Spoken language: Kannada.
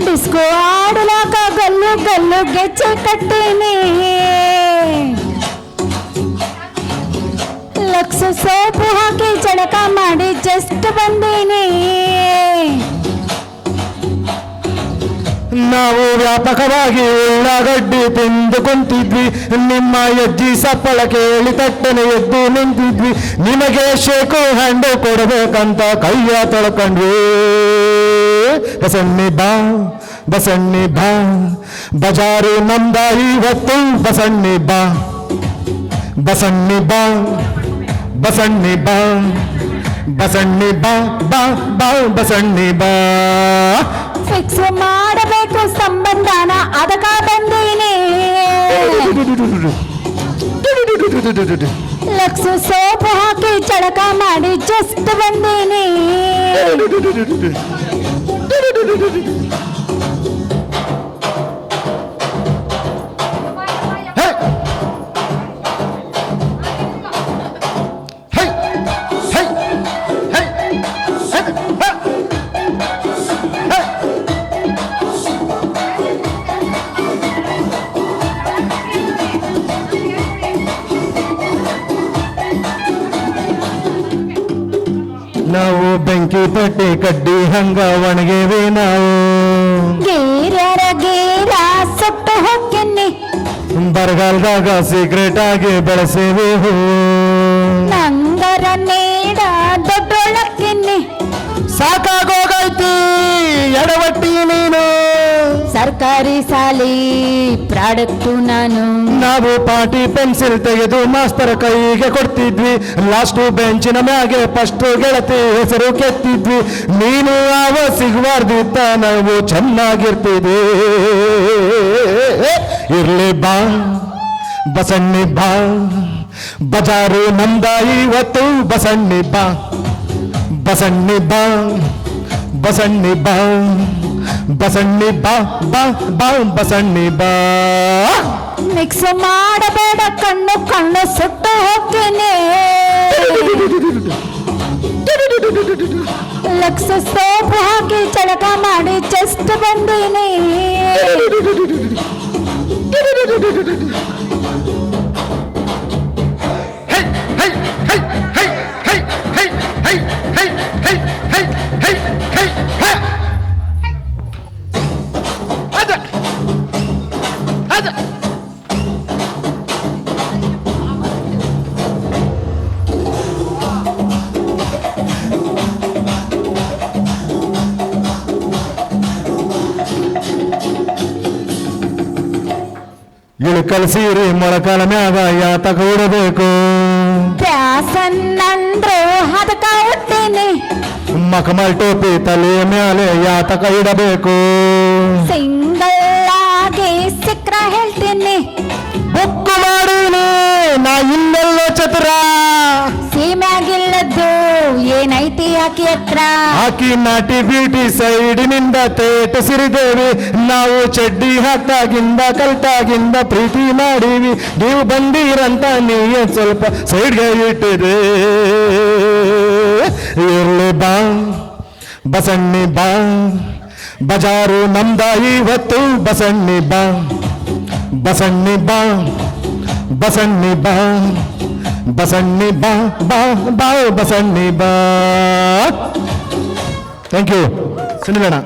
డిస్కో ఆడులాక గల్లు గల్ಲು ಗೆಚ್ಚೆ ಕಟ್ಟೇನೆ ಲಕ್ಷ ಸೋಪು ಹಾಕಿ ಜಳಕ ಮಾಡಿ ಜಸ್ಟ್ ಬಂದೇನೆ ನಾವು ವ್ಯಾಪಕವಾಗಿ ಉಳ್ಳಾಗಡ್ಡಿ ತಿಂದು ಕುಂತಿದ್ವಿ ನಿಮ್ಮ ಹೆಜ್ಜಿ ಸಪ್ಪಳ ಕೇಳಿ ತಟ್ಟನೆ ಎದ್ದು ನಿಂತಿದ್ವಿ ನಿಮಗೆ ಶೇಕು ಹ್ಯಾಂಡು ಕೊಡಬೇಕಂತ ಕೈಯ ತೊಳ್ಕೊಂಡ್ವಿ ಬಸಣ್ಣಿ ಬಾ ಬಸಣ್ಣಿ ಬಾ ಬಜಾರು ನಮ್ದ ಇವತ್ತು ಬಸಣ್ಣಿ ಬಾ ಬಸಣ್ಣಿ ಬಾ ಬಸಣ್ಣಿ ಬಾ ಬಸಣ್ಣಿ ಬಾ ಬಾ ಬಾ ಬಸಣ್ಣಿ ಬಾ ಫಿಕ್ಸ್ ಮಾಡಬೇಕು ಸಂಬಂಧನ ಅದಕ್ಕ ಬಂದೀನಿ ಲಕ್ಷ ಸೋಪು ಹಾಕಿ ಜಳಕ ಮಾಡಿ ಜಸ್ಟ್ ಬಂದೀನಿ ನಾವು ಬೆಂಕಿ ಪಟ್ಟಿ ಕಡ್ಡಿ ಹಂಗ ಒಣಗೇವೆ ನಾವು ಗೇರ್ಯಾರ ಗೇರ ಸುಟ್ಟು ಹೊಕ್ಕೆನ್ನಿ ಬರಗಾಲದಾಗ ಸೀಕ್ರೆಟ್ ಆಗಿ ಬೆಳೆಸೇವೆ ಹೂ ನಂಗರ ನೇಡ ದೊಡ್ಡೊಳಕ್ಕೆನ್ನಿ ಸಾಕಾಗೋಗೈತಿ ಎಡವಟ್ಟಿ ನೀನು ಸರ್ಕಾರಿ ಸಾಲಿ ಪ್ರಾಡಕ್ಟು ನಾನು ನಾವು ಪಾಟಿ ಪೆನ್ಸಿಲ್ ತೆಗೆದು ಮಾಸ್ತರ್ ಕೈಗೆ ಕೊಡ್ತಿದ್ವಿ ಲಾಸ್ಟು ಬೆಂಚಿನ ಮ್ಯಾಗೆ ಫಸ್ಟ್ ಗೆಳತಿ ಹೆಸರು ಕೆತ್ತಿದ್ವಿ ನೀನು ಅವ ಸಿಗಬಾರ್ದಿತ್ತ ನಾವು ಚೆನ್ನಾಗಿರ್ತಿದ್ವಿ ಇರ್ಲಿ ಬಾ ಬಸಣ್ಣಿ ಬಾ ಬಜಾರು ನಮ್ದ ಇವತ್ತು ಬಸಣ್ಣಿ ಬಾ ಬಸಣ್ಣಿ ಬಾ ಬಸಣ್ಣಿ ಬಾ ಬಸಣ್ಣಿ ಬಾ ಬಾ ಬಾ ಬಸಣ್ಣಿ ಬಾ ಮಿಕ್ಸ್ ಮಾಡಬೇಡ ಕಣ್ಣು ಕಣ್ಣು ಸುಟ್ಟು ಹೋಗ್ತೇನೆ ಲಕ್ಷ ಸೋಪು ಹಾಕಿ ಜಳಕ ಮಾಡಿ ಜಸ್ಟ್ ಬಂದೀನಿ ಇಳಕಲ್ ಸೀರೆ ಮೊಳಕಾಲ ಮ್ಯಾಗ ಯಾತಕ ಉಡಬೇಕು ಪ್ಯಾಸನ್ನಂದ್ರು ಅದಕ್ಕ ಹುಟ್ಟೇನೆ ಮಖಮಲ್ ಟೋಪಿ ತಲೆಯ ಮ್ಯಾಲೆ ಯಾತಕ ಇಡಬೇಕು ಸಿಂಗಲ್ ಆಗಿ ಸಿಕ್ರ ಹೇಳ್ತೀನಿ ಬುಕ್ಕು ಮಾಡೀನಿ ನಾ ಇನ್ನೆಲ್ಲ ಚತುರ ಸೀಮ್ಯಾಗಿಲ್ಲದ್ದು ಏನೈತಿ ಆಕಿ ಹತ್ರ ಆಕಿ ನಾಟಿ ಬ್ಯೂಟಿ ಸೈಡಿನಿಂದ ತೇಟ ಸಿರಿದೇವಿ ನಾವು ಚಡ್ಡಿ ಹಾಕ್ತಾಗಿಂದ ಕಲ್ತಾಗಿಂದ ಪ್ರೀತಿ ಮಾಡೀವಿ ನೀವು ಬಂದೀರಂತ ನೀವೇ ಸ್ವಲ್ಪ ಸೈಡ್ಗೆ ಇಟ್ಟಿದೆ ಇರ್ಲಿ ಬಾ ಬಸಣ್ಣಿ ಬಾ ಬಜಾರು ನಮ್ದ ಇವತ್ತು ಬಸಣ್ಣಿ ಬಾ ಬಸಣ್ಣಿ ಬಾ ಬಸಣ್ಣಿ ಬಾ ಬಸಣ್ಣಿ ಬಾ ಬಾ ಬಾ ಬಸಣ್ಣಿ ಬಾ ಥ್ಯಾಂಕ್ ಯು ಸುನಿಲಣ್ಣ